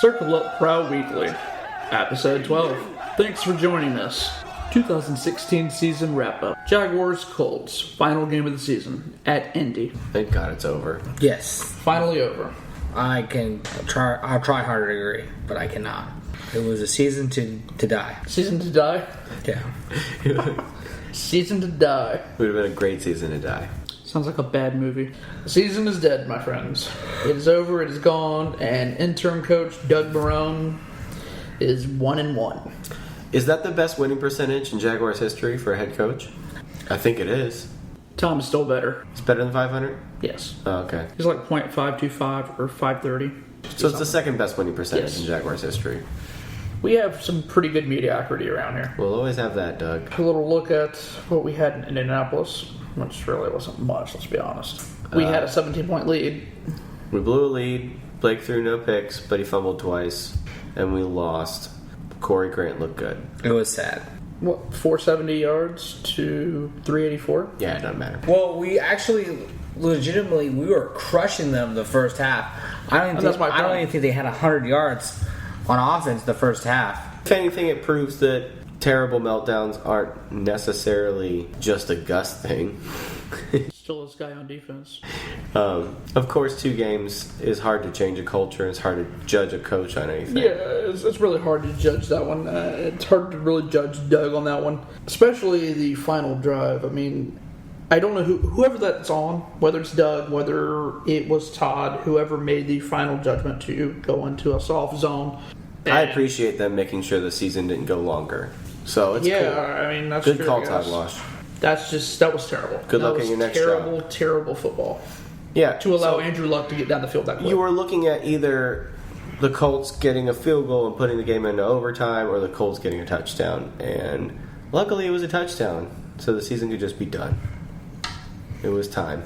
Circle Up Prowl Weekly, Episode 12. Thanks for joining us. 2016 Season Wrap-Up. Jaguars Colts, final game of the season at Indy. Thank God it's over. Yes. Finally over. I'll try hard to agree, but I cannot. It was a season to die. Season to die? Yeah. Season to die. It would have been a great season to die. Sounds like a bad movie. The season is dead, my friends. It is over, it is gone, and interim coach Doug Marrone is 1-1. Is that the best winning percentage in Jaguars history for a head coach? I think it is. Tom is still better. It's better than 500? Yes. Oh, okay. He's like .525 or .530. So it's the second best winning percentage in Jaguars history. We have some pretty good mediocrity around here. We'll always have that, Doug. A little look at what we had in Indianapolis, which really wasn't much, let's be honest. We had a 17-point lead. We blew a lead. Blake threw no picks, but he fumbled twice. And we lost. Corey Grant looked good. It was sad. What, 470 yards to 384? Yeah, it doesn't matter. Well, we actually, legitimately, we were crushing them the first half. I don't even think they had 100 yards on offense the first half. If anything, it proves that terrible meltdowns aren't necessarily just a Gus thing. Still this guy on defense. Of course, 2 games is hard to change a culture. It's hard to judge a coach on anything. Yeah, it's really hard to judge that one. It's hard to really judge Doug on that one. Especially the final drive. I mean, I don't know whoever that's on, whether it's Doug, whether it was Todd, whoever made the final judgment to go into a soft zone. I appreciate them making sure the season didn't go longer. So it's cool. I mean, that's good true, call, Todd Wash. That was terrible. Good luck in your next job. Terrible football. Yeah. To allow Andrew Luck to get down the field that quick. You were looking at either the Colts getting a field goal and putting the game into overtime or the Colts getting a touchdown. And luckily it was a touchdown. So the season could just be done. It was time.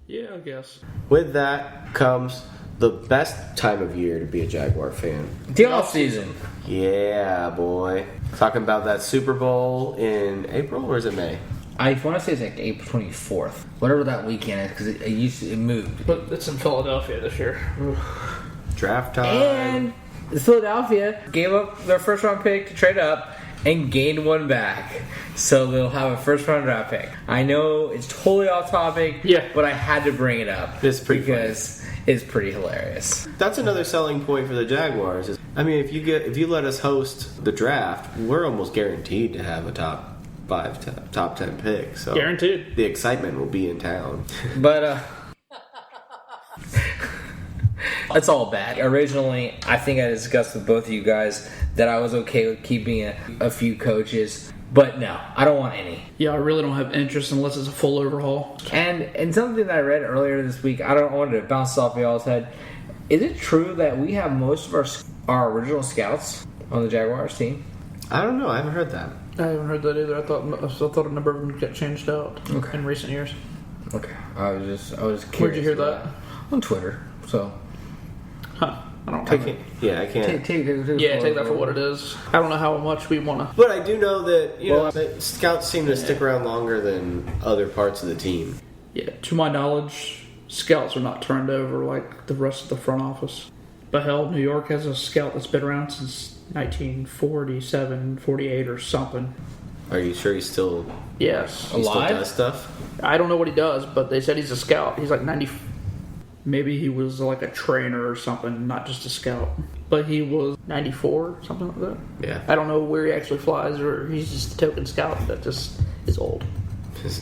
Yeah, I guess. With that comes the best time of year to be a Jaguar fan. The off season. Yeah, boy. Talking about that Super Bowl in April or is it May? I want to say it's like April 24th. Whatever that weekend is, because it moved. But it's in Philadelphia this year. Draft time. And Philadelphia gave up their first round pick to trade up and gained one back. So they'll have a first round draft pick. I know it's totally off topic, but I had to bring it up. It's pretty because it's pretty hilarious. That's another selling point for the Jaguars. I mean, if you let us host the draft, we're almost guaranteed to have a top 10 pick. So guaranteed. The excitement will be in town. But that's all bad. Originally, I think I discussed with both of you guys that I was okay with keeping a few coaches. But no, I don't want any. Yeah, I really don't have interest unless it's a full overhaul. And something that I read earlier this week, I wanted to bounce off y'all's head. Is it true that we have most of our original scouts on the Jaguars team? I don't know. I haven't heard that. I haven't heard that either. I thought a number of them got changed out in recent years. Okay, I was curious. Where'd you hear that? On Twitter. So, I don't take it. Yeah, I can't. Take that for what it is. I don't know how much we want to. But I do know that that scouts seem to stick around longer than other parts of the team. Yeah, to my knowledge, scouts are not turned over like the rest of the front office. But hell, New York has a scout that's been around since 1947, 48 or something. Are you sure he's still Yes. He still does stuff? I don't know what he does, but they said he's a scout. He's like 90. Maybe he was like a trainer or something, not just a scout. But he was 94, something like that. Yeah. I don't know where he actually flies, or he's just a token scout that just is old. That's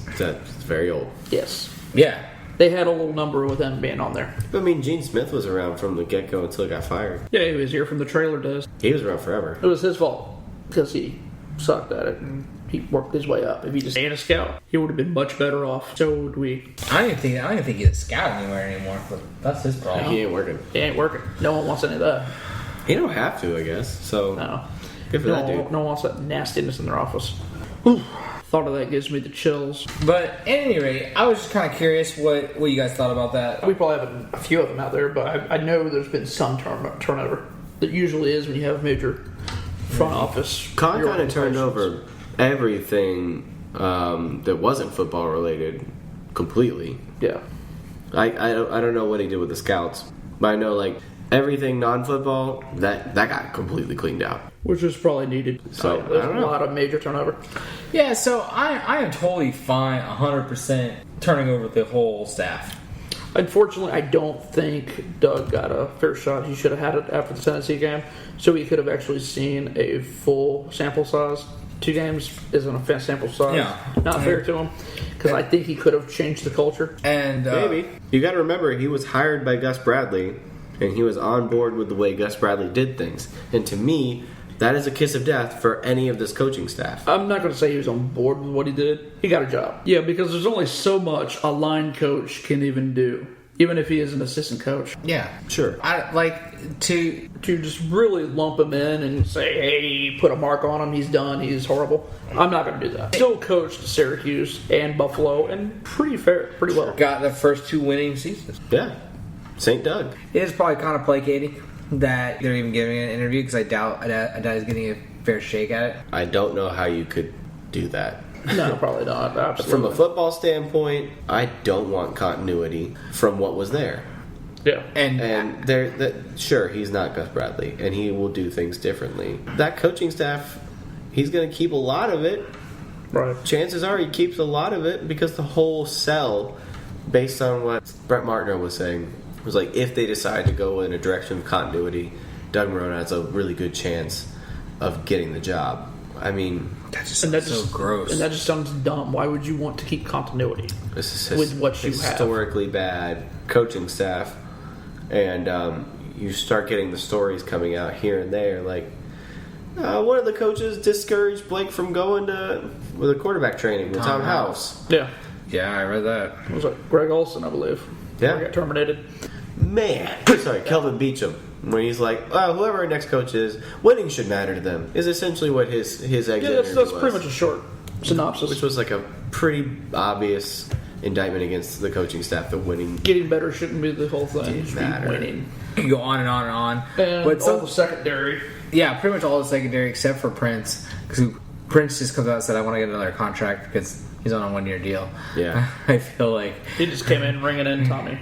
very old. Yes. Yeah. They had a little number with him being on there. I mean, Gene Smith was around from the get-go until he got fired. Yeah, he was here from the trailer days. He was around forever. It was his fault because he sucked at it and he worked his way up. If he just ain't a scout, he would have been much better off. So would we. I don't even think he's a scout anywhere anymore. But that's his problem. He ain't working. He ain't working. No one wants any of that. He don't have to, I guess. So No. good for that dude. No one wants that nastiness in their office. Whew. Thought of that gives me the chills. But at any rate, I was just kind of curious what you guys thought about that. We probably have a few of them out there, but I know there's been some turnover. There usually is when you have major front office. Con kind of turned over everything that wasn't football related completely. Yeah. I don't know what he did with the scouts, but I know like everything non-football, that got completely cleaned out. Which was probably needed. So, there's a lot of major turnover. Yeah, so I am totally fine 100% turning over the whole staff. Unfortunately, I don't think Doug got a fair shot. He should have had it after the Tennessee game, so he could have actually seen a full sample size. 2 games isn't a fair sample size. Yeah. Not fair to him, because I think he could have changed the culture. And maybe. You got to remember, he was hired by Gus Bradley, and he was on board with the way Gus Bradley did things. And to me, that is a kiss of death for any of this coaching staff. I'm not going to say he was on board with what he did. He got a job. Yeah, because there's only so much a line coach can even do, even if he is an assistant coach. Yeah. Sure. I like to just really lump him in and say, hey, put a mark on him, he's done, he's horrible. I'm not going to do that. Still coached Syracuse and Buffalo, and pretty well. got the first 2 winning seasons. Yeah. St. Doug. It is probably kind of placating that they're even giving an interview because I doubt he's getting a fair shake at it. I don't know how you could do that. No, probably not. Absolutely. From a football standpoint, I don't want continuity from what was there. Yeah. And sure, he's not Gus Bradley, and he will do things differently. That coaching staff, he's going to keep a lot of it. Right. Chances are he keeps a lot of it because the whole sell, based on what Brett Martineau was saying, was like, if they decide to go in a direction of continuity, Doug Marrone has a really good chance of getting the job. I mean, that's just so gross. And that just sounds dumb. Why would you want to keep continuity with what you have? Historically bad coaching staff, and you start getting the stories coming out here and there, like one of the coaches discouraged Blake from going to the quarterback training with Tom House. Yeah, I read that. It was like Greg Olson, I believe. Yeah, got terminated. Kelvin Beachum, when he's like, whoever our next coach is, winning should matter to them, is essentially what his exit interview that's was. pretty much a short synopsis. Which was like a pretty obvious indictment against the coaching staff that winning... Getting better shouldn't be the whole thing. It should be winning. You go on and on and on. And but all the secondary. Yeah, pretty much all the secondary except for Prince. Because Prince just comes out and said, I want to get another contract because he's on a 1-year deal. Yeah. I feel like... He just came in ringing in Tommy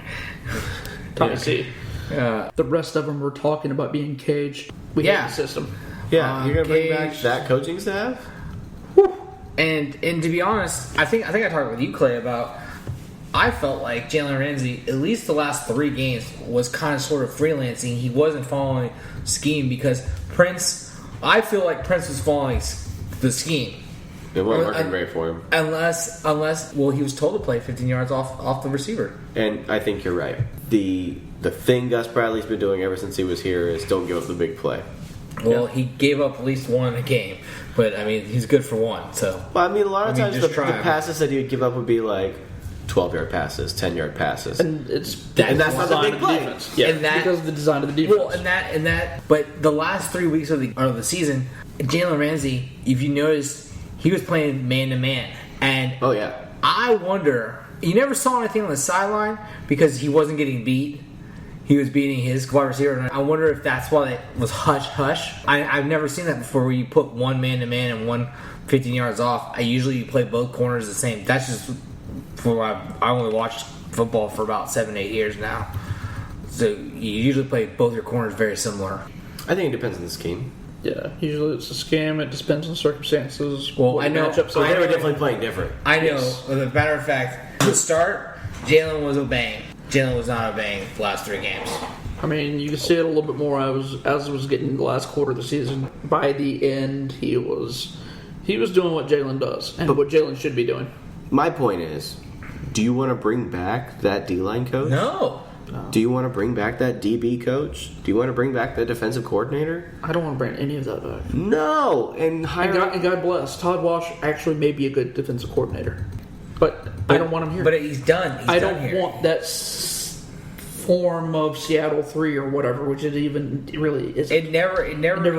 C. The rest of them were talking about being caged. We hate the system. Yeah, you're going to bring back that coaching staff? Whew. And to be honest, I think I talked with you, Clay, about... I felt like Jalen Ramsey, at least the last 3 games, was kind of sort of freelancing. He wasn't following scheme because Prince... I feel like Prince was following the scheme. It wasn't working great for him. Unless, well, he was told to play 15 yards off the receiver. And I think you're right. The thing Gus Bradley's been doing ever since he was here is don't give up the big play. Well, he gave up at least 1 a game, but I mean, he's good for 1. So, well, I mean, a lot of times the passes that he would give up would be like 12-yard passes, 10-yard passes, and that's not the big play. Yeah, and because of the design of the defense. Well, and that. But the last 3 weeks of the season, Jalen Ramsey, if you noticed, he was playing man to man, and oh yeah, I wonder. You never saw anything on the sideline because he wasn't getting beat. He was beating his wide receiver. And I wonder if that's why it was hush-hush. I've never seen that before where you put 1 man-to-man and 1 15 yards off. I usually play both corners the same. That's just for I only watched football for about 7-8 years now. So you usually play both your corners very similar. I think it depends on the scheme. Yeah, usually it's a scam. It depends on circumstances. Well, I know. So they were definitely playing different. I know. Yes. As a matter of fact, to start, Jalen was obeying. Jalen was not obeying the last 3 games. I mean, you can see it a little bit more as it was getting the last quarter of the season. By the end, he was doing what Jalen does and what Jalen should be doing. My point is, do you want to bring back that D-line coach? No. Do you want to bring back that DB coach? Do you want to bring back the defensive coordinator? I don't want to bring any of that back. No. And God bless. Todd Walsh actually may be a good defensive coordinator. But I don't want him here. But he's done. I don't want that form of Seattle 3 or whatever, which it even really is. It never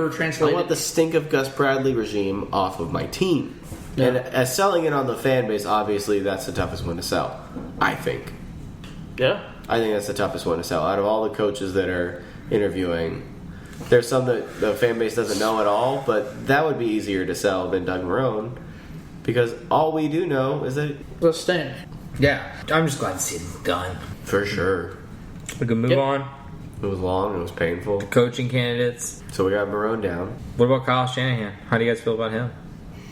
translated. I want the stink of Gus Bradley regime off of my team. Yeah. And as selling it on the fan base, obviously that's the toughest one to sell. I think. Yeah. I think that's the toughest one to sell. Out of all the coaches that are interviewing, there's some that the fan base doesn't know at all, but that would be easier to sell than Doug Marrone. Because all we do know is that the stink. Yeah, I'm just glad to see it done. For sure. We can move on. It was long. It was painful. Coaching candidates. So we got Marone down. What about Kyle Shanahan? How do you guys feel about him?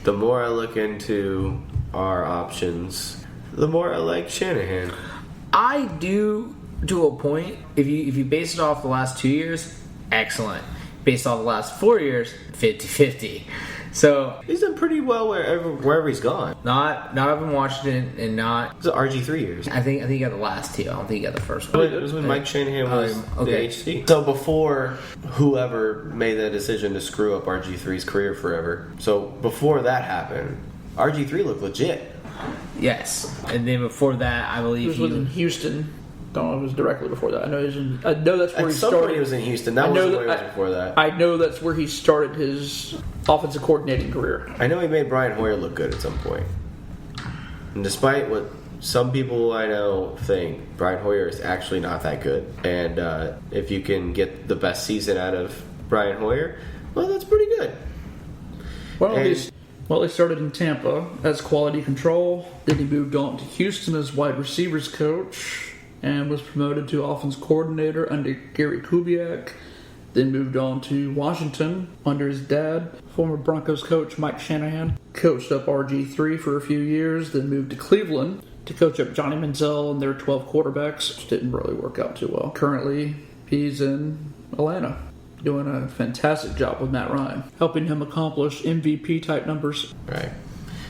The more I look into our options, the more I like Shanahan. I do, to a point. If you base it off the last 2 years, excellent. Based off the last 4 years, 50-50. So he's done pretty well wherever he's gone. Not up in Washington and not. It's RG3 years. I think he got the last two. I don't think he got the first one. It was when Mike Shanahan was okay. the HC. So before whoever made that decision to screw up RG3's career forever. So before that happened, RG3 looked legit. Yes, and then before that, I believe he was in Houston. Don't know if it was directly before that. I know that's where he started. He was in Houston. That wasn't where he was before that. I know that's where he started his offensive coordinating career. I know he made Brian Hoyer look good at some point. And despite what some people I know think, Brian Hoyer is actually not that good. And if you can get the best season out of Brian Hoyer, well, that's pretty good. Well, he started in Tampa as quality control. Then he moved on to Houston as wide receivers coach. And was promoted to offense coordinator under Gary Kubiak. Then moved on to Washington under his dad, former Broncos coach Mike Shanahan. Coached up RG3 for a few years, then moved to Cleveland to coach up Johnny Manziel and their 12 quarterbacks, which didn't really work out too well. Currently, he's in Atlanta, doing a fantastic job with Matt Ryan, helping him accomplish MVP-type numbers. Right.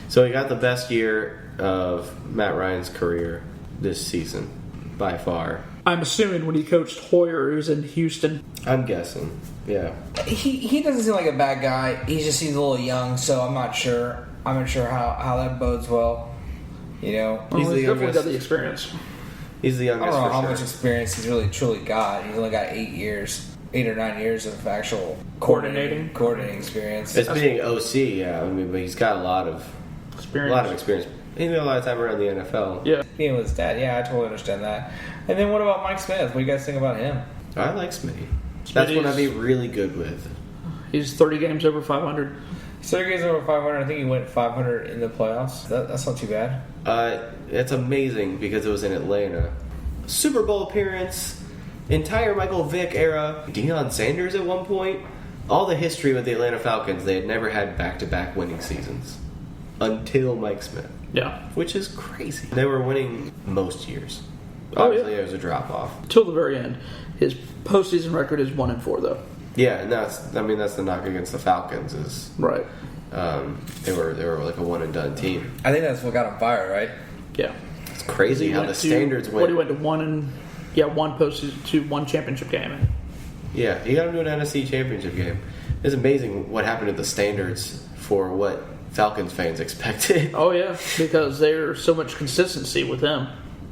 So he got the best year of Matt Ryan's career this season. By far. I'm assuming when he coached Hoyer, he was in Houston. I'm guessing, yeah. He doesn't seem like a bad guy. He just seems a little young, so I'm not sure. I'm not sure how that bodes well. You know, he's definitely got the experience. He's the youngest. I don't know how much experience he's really truly got. He's only got 8 or 9 years of actual coordinating experience. It's being OC, yeah. I mean, but he's got a lot of experience. He spent a lot of time around the NFL. Yeah. Being with his dad, yeah, I totally understand that. And then what about Mike Smith? What do you guys think about him? I like Smitty. That's what I'd be really good with. He's 30 games over 500. 30 games over 500. I think he went 500 in the playoffs. That's not too bad. It's amazing because it was in Atlanta. Super Bowl appearance, entire Michael Vick era, Deion Sanders at one point. All the history with the Atlanta Falcons, they had never had back-to-back winning seasons. Until Mike Smith. Yeah. Which is crazy. They were winning most years. Oh, Obviously, yeah. There was a drop-off. Till the very end. His postseason record is 1-4, though. Yeah, and that's the knock against the Falcons is... Right. They were like a one-and-done team. I think that's what got him fired, right? Yeah. It's crazy how the standards went... He went to one postseason to one championship game. Yeah, he got him to an NFC championship game. It's amazing what happened to the standards for what Falcons fans expected. Oh, yeah, because there's so much consistency with him.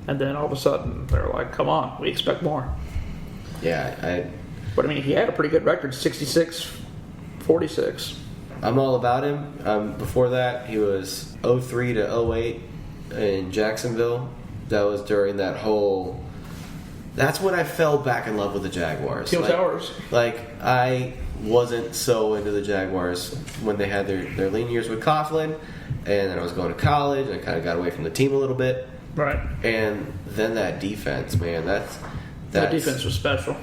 And then all of a sudden, they're like, come on, we expect more. Yeah, But, I mean, he had a pretty good record, 66-46. I'm all about him. Before that, he was 03 to 08 in Jacksonville. That was during that whole... That's when I fell back in love with the Jaguars. Teal Towers. I wasn't so into the Jaguars when they had their lean years with Coughlin, and then I was going to college, and I kind of got away from the team a little bit. Right. And then that defense, man, that defense was special.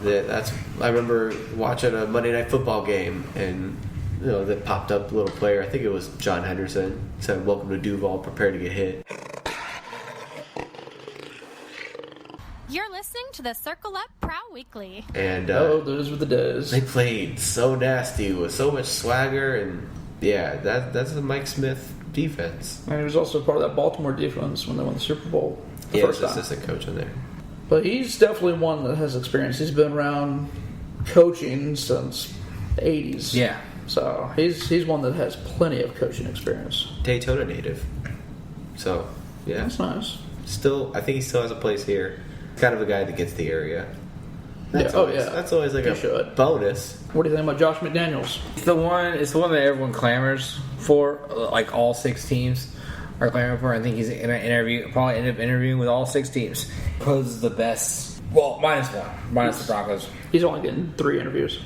I remember watching a Monday Night Football game, and that popped up a little player. I think it was John Henderson. Said, "Welcome to Duval. Prepare to get hit." You're listening to the Circle Up Prowl Weekly. And those were the days. They played so nasty with so much swagger, and yeah, that's the Mike Smith defense. And he was also part of that Baltimore defense when they won the Super Bowl. He was assistant coach in there. But he's definitely one that has experience. He's been around coaching since the 80s. Yeah. So he's one that has plenty of coaching experience. Daytona native. So, yeah. That's nice. I think he still has a place here. Kind of a guy that gets the area. That's always like a bonus. What do you think about Josh McDaniels? It's the one that everyone clamors for. Like all 6 teams are clamoring for. I think he's going to probably end up interviewing with all 6 teams. Poses the best. Well, minus the Broncos. He's only getting 3 interviews.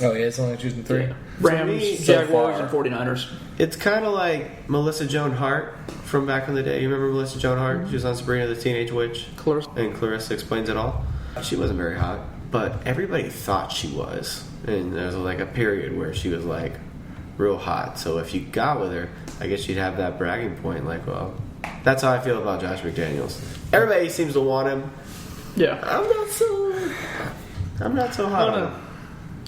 Oh, yeah, it's only choosing 3. Yeah. Rams, Jaguars, and 49ers. It's kind of like Melissa Joan Hart from back in the day. You remember Melissa Joan Hart? She was on Sabrina the Teenage Witch. Clarissa. And Clarissa Explains It All. She wasn't very hot, but everybody thought she was. And there was like a period where she was like real hot. So if you got with her, I guess you'd have that bragging point. Like, well, that's how I feel about Josh McDaniels. Everybody seems to want him. Yeah. I'm not so hot on him.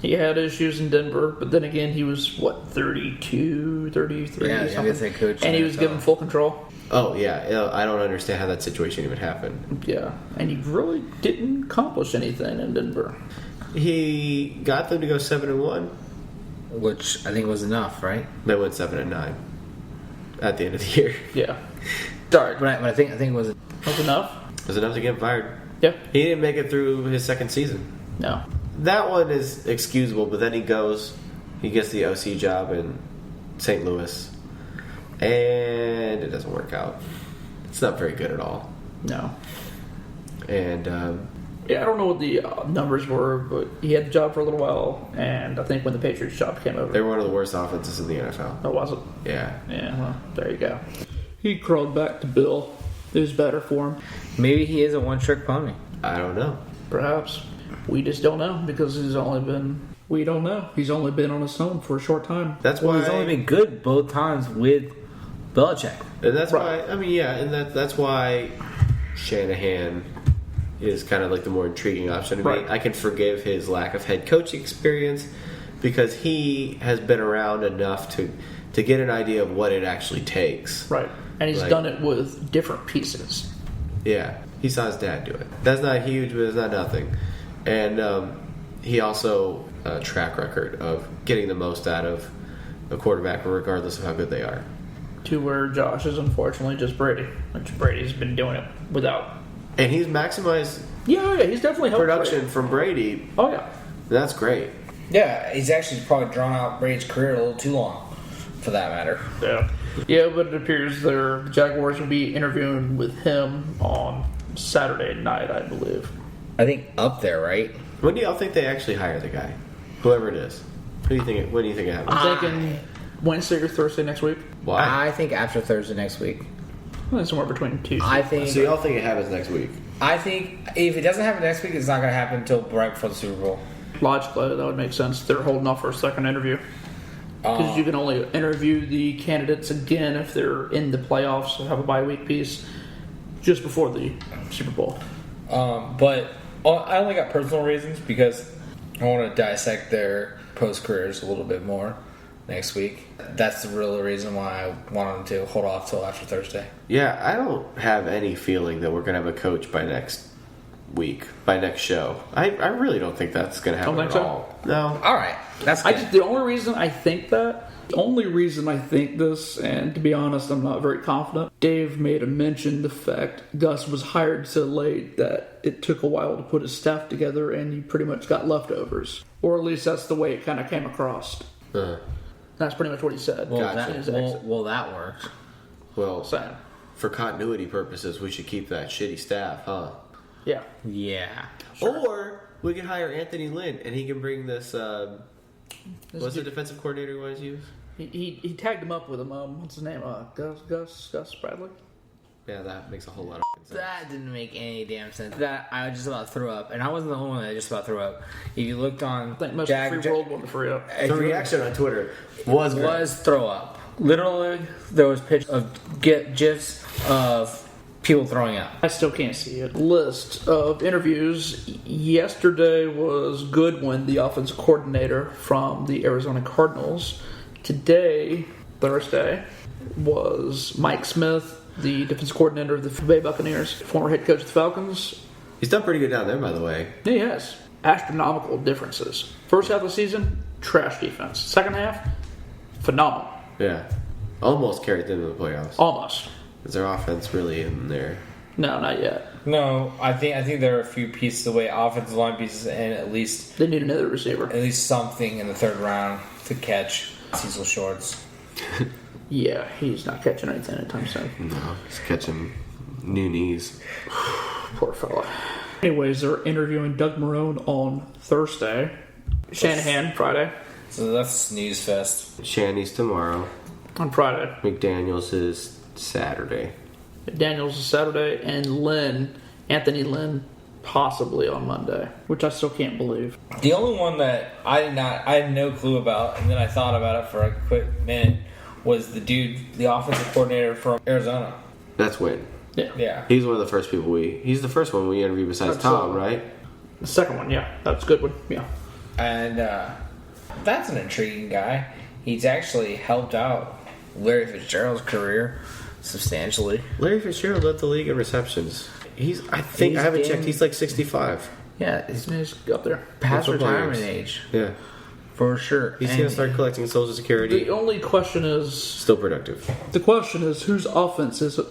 He had issues in Denver, but then again, he was, 32, 33, something? And he was given full control. Oh, yeah. I don't understand how that situation even happened. Yeah. And he really didn't accomplish anything in Denver. He got them to go 7-1. Which I think was enough, right? They went 7-9 at the end of the year. Yeah. Sorry. But I think it was enough. It was enough to get him fired. Yeah. He didn't make it through his second season. No. That one is excusable, but then he gets the OC job in St. Louis, and it doesn't work out. It's not very good at all. No. And yeah, I don't know what the numbers were, but he had the job for a little while, and I think when the Patriots job came over, they were one of the worst offenses in the NFL. Oh, was it? Yeah. Yeah, well, there you go. He crawled back to Bill. It was better for him. Maybe he is a one-trick pony. I don't know. Perhaps. We just don't know because we don't know. He's only been on his own for a short time. That's why he's only been good both times with Belichick. And that's why, that's why Shanahan is kind of like the more intriguing option to me. I can forgive his lack of head coaching experience because he has been around enough to get an idea of what it actually takes. Right. And he's done it with different pieces. Yeah. He saw his dad do it. That's not huge, but it's not nothing. And he also a track record of getting the most out of a quarterback regardless of how good they are. To where Josh is unfortunately just Brady, which Brady's been doing it without. And he's maximized he's definitely helped production Brady. From Brady. Oh, yeah. That's great. Yeah, he's actually probably drawn out Brady's career a little too long, for that matter. Yeah. Yeah, but it appears the Jaguars will be interviewing with him on Saturday night, I believe. I think up there, right? When do y'all think they actually hire the guy? Whoever it is. When do you think it happens? I'm thinking Wednesday or Thursday next week. Why? I think after Thursday next week. Somewhere between Tuesday. I think. So y'all think it happens next week? I think if it doesn't happen next week, it's not going to happen until right before the Super Bowl. Logically, that would make sense. They're holding off for a second interview. Because you can only interview the candidates again if they're in the playoffs or have a bye week piece just before the Super Bowl. But I only got personal reasons because I want to dissect their post careers a little bit more next week. That's the real reason why I wanted to hold off till after Thursday. Yeah, I don't have any feeling that we're going to have a coach by next week, by next show. I really don't think that's going to happen at all. No. All right. That's good. The only reason I think this, and to be honest, I'm not very confident, Dave made a mention the fact Gus was hired so late that it took a while to put his staff together and he pretty much got leftovers. Or at least that's the way it kind of came across. That's pretty much what he said. Well, that worked. Well, Sam. For continuity purposes, we should keep that shitty staff, huh? Yeah. Yeah. Sure. Or we could hire Anthony Lynn and he can bring this what's the defensive coordinator he wants to use? He tagged him up with him. What's his name? Gus Bradley? Yeah, that makes a whole lot of sense. That didn't make any damn sense. That I just about threw up, and I wasn't the only one that just about threw up. If you looked on, I think most of the free world wanted to free up. The reaction on Twitter was throw up. Literally, there was pictures of GIFs of people throwing up. I still can't see it. List of interviews. Yesterday was Goodwin, the offensive coordinator from the Arizona Cardinals. Today, Thursday, was Mike Smith, the defensive coordinator of the Bay Buccaneers, former head coach of the Falcons. He's done pretty good down there, by the way. Yeah, he has. Astronomical differences. First half of the season, trash defense. Second half, phenomenal. Yeah. Almost carried them to the playoffs. Almost. Is their offense really in there? No, not yet. No, I think there are a few pieces away, offensive line pieces, and at least they need another receiver. At least something in the third round to catch Cecil Shorts. Yeah, he's not catching anything anytime soon. No, he's catching new knees. Poor fella. Anyways, they're interviewing Doug Marrone on Thursday. Shanahan Friday. So that's snooze fest. Shanny's tomorrow. On Friday. McDaniels is Saturday. McDaniels is Saturday, and Anthony Lynn, possibly on Monday, which I still can't believe. The only one that I had no clue about, and then I thought about it for a quick minute, was the offensive coordinator from Arizona. That's Wynn. Yeah. He's one of the first people he's the first one we interviewed besides Tom, right? The second one, yeah. That's a good one, yeah. And that's an intriguing guy. He's actually helped out Larry Fitzgerald's career substantially. Larry Fitzgerald led the league in receptions. I haven't checked, he's like 65. Yeah, he's up there. past retirement age. Yeah. For sure. He's going to start collecting Social Security. The only question is... Still productive. The question is, whose offense is it?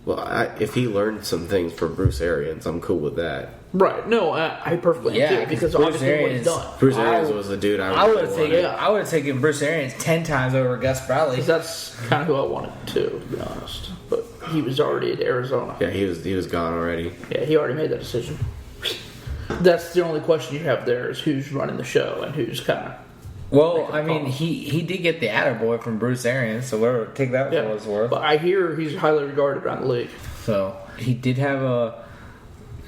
Well, if he learned some things from Bruce Arians, I'm cool with that. Right. No, I perfectly am too, because Bruce obviously what he's done. Bruce Arians was the dude I would have taken Bruce Arians 10 times over Gus Bradley. Because that's kind of who I wanted to be honest. But he was already at Arizona. Yeah, he was gone already. Yeah, he already made that decision. That's the only question you have there is who's running the show and who's kind of... Well, I mean, he did get the attaboy from Bruce Arians, so we'll take that for what it's worth. But I hear he's highly regarded around the league. So he did have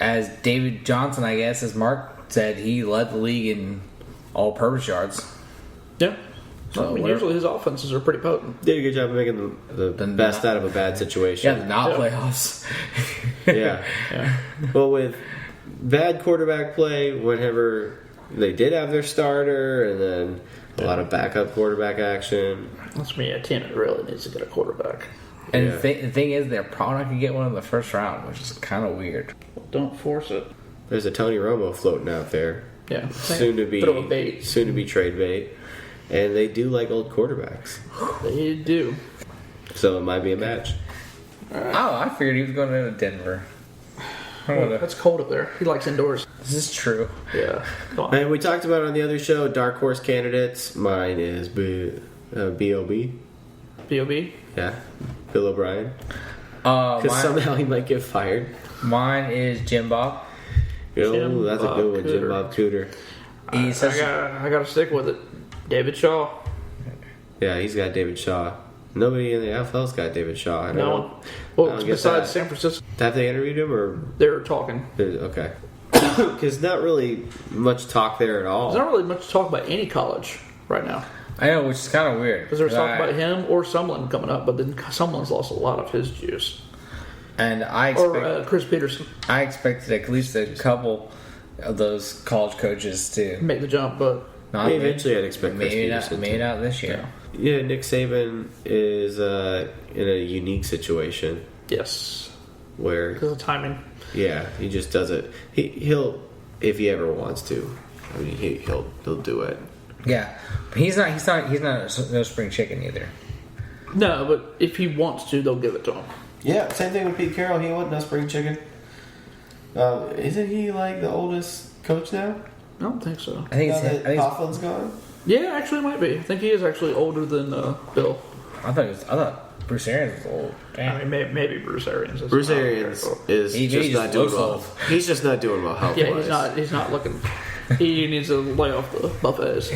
as David Johnson, I guess, as Mark said, he led the league in all-purpose yards. Yeah. So, usually his offenses are pretty potent. Did a good job of making the best out of a bad situation. Yeah, the playoffs. Yeah. Well, with bad quarterback play, whenever they did have their starter, and then a lot of backup quarterback action. That's me. A team that really needs to get a quarterback. And the thing is, they're probably not going to get one in the first round, which is kind of weird. Well, don't force it. There's a Tony Romo floating out there. Yeah. Soon to be trade bait. And they do like old quarterbacks. They do. So it might be a match. Right. Oh, I figured he was going to Denver. That's cold up there. He likes indoors. This is true. Yeah. And we talked about it on the other show, dark horse candidates. Mine is B.O.B. B.O.B.? Yeah. Bill O'Brien. Because somehow he might get fired. Mine is Jim Bob. Oh, that's a good one, Jim Bob Cooter. I got to stick with it. David Shaw. Yeah, he's got David Shaw. Nobody in the NFL's got David Shaw. No. Well, besides San Francisco. Have they interviewed him, or they're talking? Okay. Because not really much talk there at all. There's not really much talk about any college right now. I know, which is kind of weird. Because there's talk about him or Sumlin coming up, but then Sumlin's lost a lot of his juice. And Chris Peterson. I expected at least a couple of those college coaches to make the jump, but eventually I'd expect Chris Peterson. Maybe not this year. Yeah, Nick Saban is in a unique situation. Yes. Where because of timing. Yeah, he just does it. He'll if he ever wants to. I mean, he'll do it. Yeah, but he's not no spring chicken either. No, but if he wants to, they'll give it to him. Yeah, same thing with Pete Carroll. He wasn't no spring chicken. Isn't he like the oldest coach now? I don't think so. I think Coughlin's gone. Yeah, actually, it might be. I think he is actually older than Bill. I thought Bruce Arians was old. Damn. I mean, maybe Bruce Arians. Bruce Arians is just not doing well. He's just not doing well health-wise. Yeah, he's not looking. He needs to lay off the buffets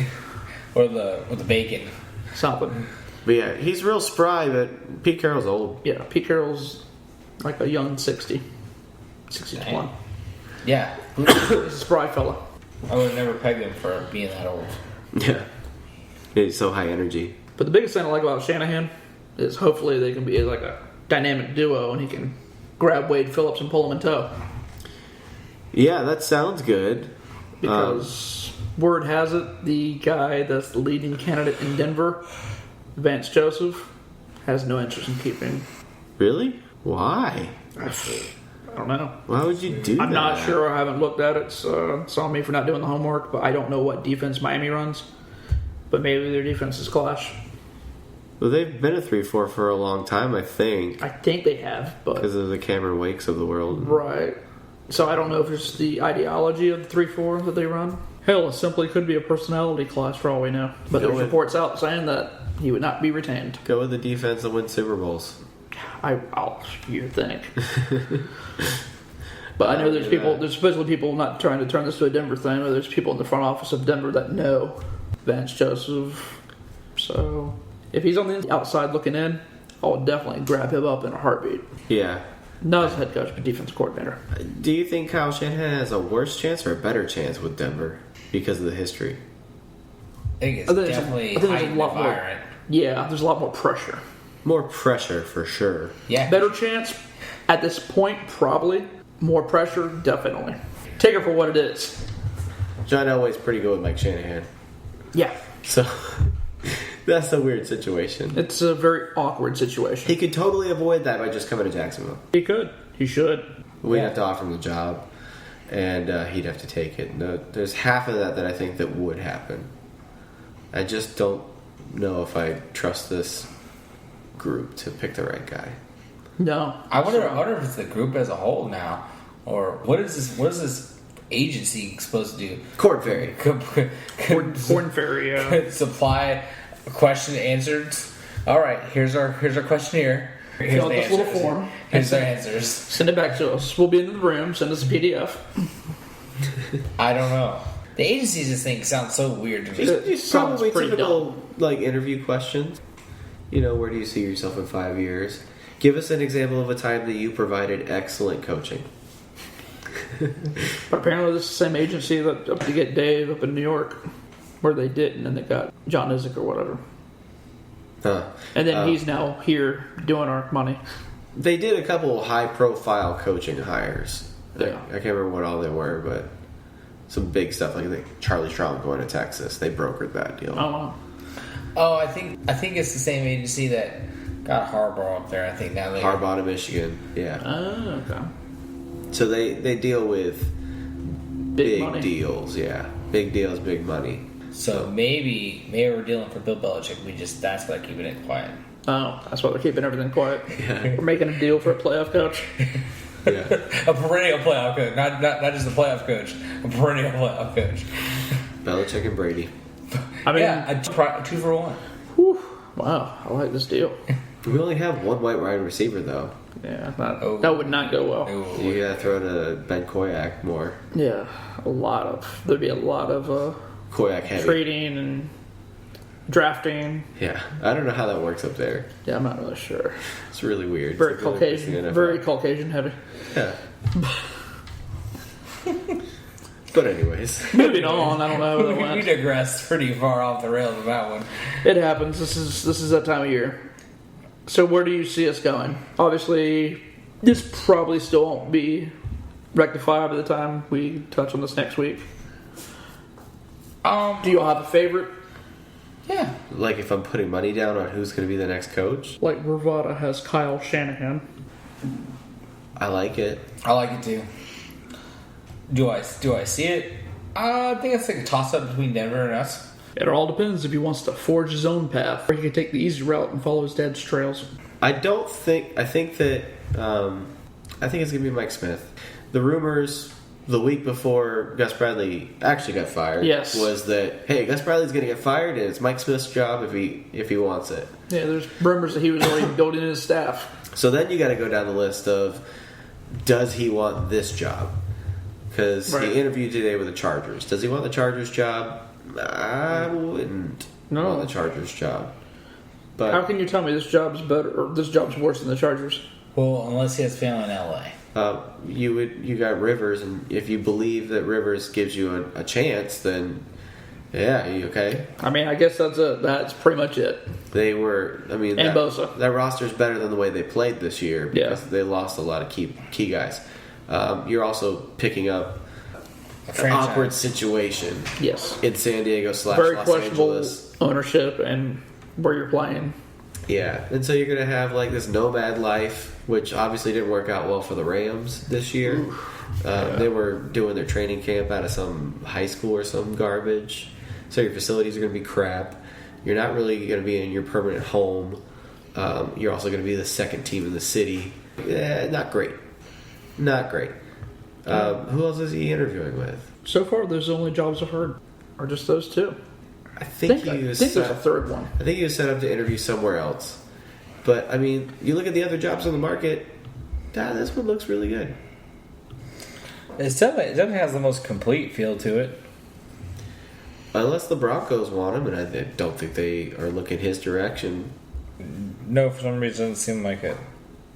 or the bacon, something. But yeah, he's real spry. But Pete Carroll's old. Yeah, Pete Carroll's like a young 61. Yeah, he's a spry fella. I would have never pegged him for being that old. Yeah, he's so high energy. But the biggest thing I like about Shanahan is hopefully they can be like a dynamic duo and he can grab Wade Phillips and pull him in tow. Yeah, that sounds good. Because word has it, the guy that's the leading candidate in Denver, Vance Joseph, has no interest in keeping. Really? Why? I don't know. Why would you do that? I'm not sure. I haven't looked at it. So it's on me for not doing the homework. But I don't know what defense Miami runs. But maybe their defenses clash. Well, they've been a 3-4 for a long time, I think. I think they have, but because of the Cameron Wakes of the world, right? So I don't know if it's the ideology of the 3-4 that they run. Hell, it simply could be a personality clash for all we know. But there's reports out saying that he would not be retained. Go with the defense and win Super Bowls. You think. But I know there's supposedly people not trying to turn this to a Denver thing, but there's people in the front office of Denver that know Vance Joseph. So if he's on the outside looking in, I'll definitely grab him up in a heartbeat. Yeah. Not as head coach, but defense coordinator. Do you think Kyle Shanahan has a worse chance or a better chance with Denver because of the history? I think it's definitely heightened environment. Yeah, there's a lot more pressure. More pressure for sure. Yeah. Better chance at this point, probably. More pressure, definitely. Take it for what it is. John Elway's pretty good with Mike Shanahan. Yeah. So that's a weird situation. It's a very awkward situation. He could totally avoid that by just coming to Jacksonville. He could. He should. We'd have to offer him the job, and he'd have to take it. No, there's half of that I think that would happen. I just don't know if I trust this group to pick the right guy. No. I wonder if it's the group as a whole now, or what is this agency supposed to do? Corn Ferry. Corn Ferry, yeah. Supply question answered. All right, here's our questionnaire. Here's Fill out this little form. Here's our answers. Send it back to us. We'll be in the room. Send us a PDF. I don't know. The agencies just think sounds so weird to me. These probably typical interview questions. Where do you see yourself in 5 years? Give us an example of a time that you provided excellent coaching. But apparently this is the same agency that up to get Dave up in New York, where they didn't, and they got John Izek or whatever. Huh. And then he's now here doing our money. They did a couple high-profile coaching hires. Yeah. I can't remember what all they were, but some big stuff like Charlie Strong going to Texas. They brokered that deal. Oh, I think it's the same agency that got Harbaugh up there. I think now they Harbaugh to Michigan. Yeah. Oh, okay. So they deal with big money. deals. Yeah, big deals, big money. So maybe we're dealing for Bill Belichick. That's why they're keeping it quiet. Oh, that's why they're keeping everything quiet. Yeah. We're making a deal for a playoff coach. Yeah. A perennial playoff coach, not just a playoff coach, a perennial playoff coach. Belichick and Brady. I mean, yeah, a 2-for-1. Whew, wow, I like this deal. We only have one white wide receiver though. Yeah, that would not go well. Ooh. You gotta throw to Ben Koyak more. Yeah, there'd be a lot of Koyak heavy. trading and drafting. Yeah, I don't know how that works up there. Yeah, I'm not really sure. It's really weird. Very It's like the Olympics in Caucasian, the NFL. very Caucasian heavy. Yeah. But anyways, Moving on, I don't know. Where it We went. digressed pretty far off the rails with that one. It happens. This is that time of year. So where do you see us going? Obviously, this probably still won't be rectified by the time we touch on this next week. Do you all have a favorite? Yeah. like if I'm putting money down on who's going to be the next coach, Like Bravada has Kyle Shanahan. I like it. I like it too. Do I see it? I think it's like a toss-up between Denver and us. It all depends if he wants to forge his own path, or he can take the easy route and follow his dad's trails. I think that I think it's going to be Mike Smith. The rumors the week before Gus Bradley actually got fired was that, hey, Gus Bradley's going to get fired and it's Mike Smith's job if he wants it. Yeah, there's rumors that he was already building his staff. So then you got to go down the list of, does he want this job? Because he interviewed today with the Chargers. Does he want the Chargers job? I wouldn't want the Chargers job. But how can you tell me this job's better or this job's worse than the Chargers? Well, unless he has family in LA. You got Rivers, and if you believe that Rivers gives you a chance, then yeah, you okay? I mean, I guess that's pretty much it. They were, I mean, and Bosa. That roster's better than the way they played this year because they lost a lot of key guys. You're also picking up an awkward situation. Yes, in San Diego / very Los questionable Angeles. Ownership and where you're playing. Yeah, and so you're going to have like this nomad life, which obviously didn't work out well for the Rams this year. They were doing their training camp out of some high school or some garbage. So your facilities are going to be crap. You're not really going to be in your permanent home. You're also going to be the second team in the city. Not great. Not great. Who else is he interviewing with? So far, those are the only jobs I've heard are just those two. I think there's a third one. I think he was set up to interview somewhere else. But, I mean, you look at the other jobs on the market, this one looks really good. It definitely has the most complete feel to it. Unless the Broncos want him, and I don't think they are looking his direction. No, for some reason it doesn't seem like it.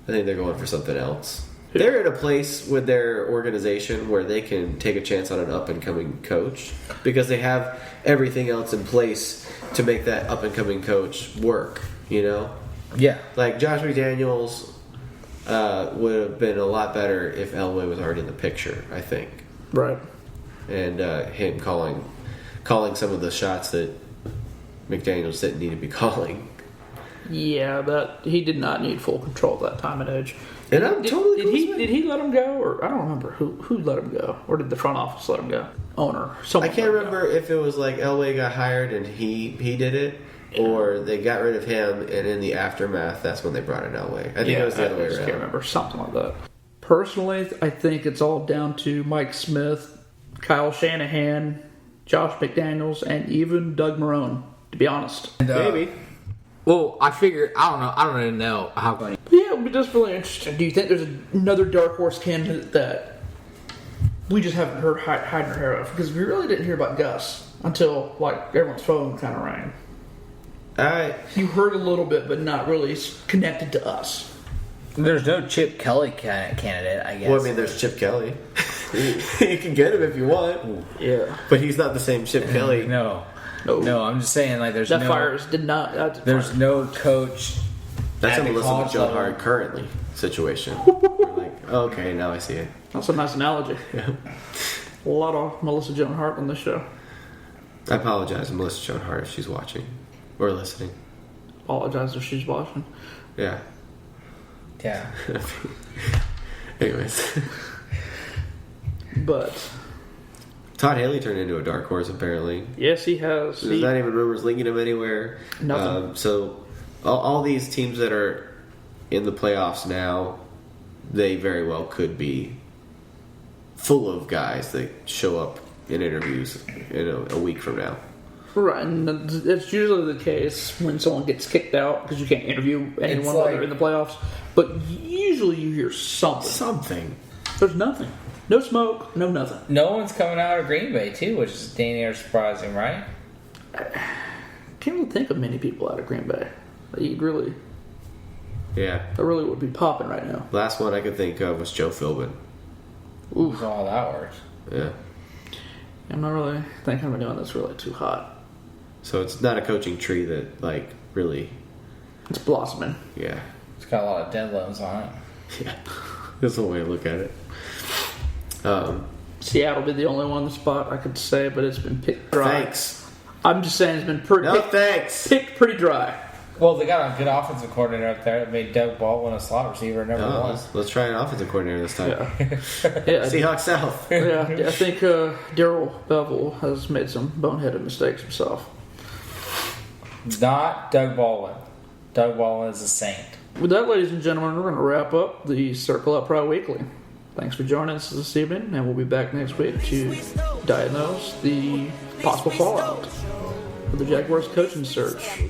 I think they're going for something else. They're in a place with their organization where they can take a chance on an up-and-coming coach because they have everything else in place to make that up-and-coming coach work, you know? Yeah. Like, Josh McDaniels would have been a lot better if Elway was already in the picture, I think. Right. And him calling some of the shots that McDaniels didn't need to be calling. Yeah, but he did not need full control at that time and age. And I'm totally did he let him go, or I don't remember who let him go, or did the front office let him go? Owner, someone. I can't remember if it was like Elway got hired and he did it, or they got rid of him and in the aftermath that's when they brought in Elway. I think it was the other way around. I can't remember, something like that. Personally, I think it's all down to Mike Smith, Kyle Shanahan, Josh McDaniels, and even Doug Marrone. To be honest, Maybe. Well, I figure I don't really know how. But yeah, it would be just really interesting. Do you think there's another dark horse candidate that we just haven't heard hiding our hair of? Because we really didn't hear about Gus until like everyone's phone kind of rang. You heard a little bit, but not really connected to us. There's no Chip Kelly candidate, I guess. Well, I mean, there's Chip Kelly. You can get him if you want. Yeah, but he's not the same Chip Kelly. No, I'm just saying, like, there's that no fires did not. There's no coach. That's a at the Melissa college Joan level. Hart currently situation. Like, okay, now I see it. That's a nice analogy. Yeah. A lot of Melissa Joan Hart on this show. I apologize to Melissa Joan Hart if she's watching or listening. Apologize if she's watching. Yeah. Yeah. Anyways. But Todd Haley turned into a dark horse, apparently. yes, he has. There's not even rumors linking him anywhere. Nothing. So all these teams that are in the playoffs now, they very well could be full of guys that show up in interviews a week from now. Right, and that's usually the case when someone gets kicked out because you can't interview anyone while they're in the playoffs. But usually you hear something. Something. There's nothing. No smoke, no nothing. No one's coming out of Green Bay, too, which is dang near surprising, right? Can't really think of many people out of Green Bay. You'd really, Yeah. that really would be popping right now. Last one I could think of was Joe Philbin. Ooh, so all that works. Yeah. I'm not really thinking of anyone that's really too hot. So it's not a coaching tree that, like, really... It's blossoming. Yeah. It's got a lot of dead limbs on it. Yeah. That's the way to look at it. Seattle be the only one in the spot I could say, but it's been picked dry. Thanks. I'm just saying it's been thanks. picked pretty dry. Well, they got a good offensive coordinator up there that made Doug Baldwin a slot receiver number one. Let's try an offensive coordinator this time. Yeah. Seahawks South. Yeah, I think Darryl Bevel has made some boneheaded mistakes himself. Not Doug Baldwin. Doug Baldwin is a saint. With that, ladies and gentlemen, we're going to wrap up the Circle Up Prowl Weekly. Thanks for joining us this evening, and we'll be back next week to diagnose the possible fallout of the Jaguars coaching search.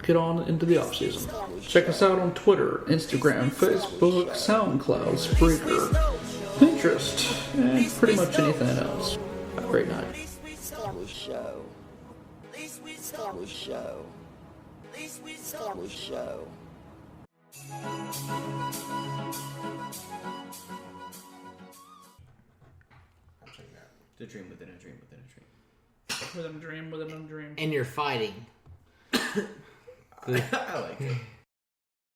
Get on into the offseason. Check us out on Twitter, Instagram, Facebook, SoundCloud, Spreaker, Pinterest, and pretty much anything else. Have a great night. To dream within a dream within a dream. Within a dream, within a dream. And you're fighting. I like it.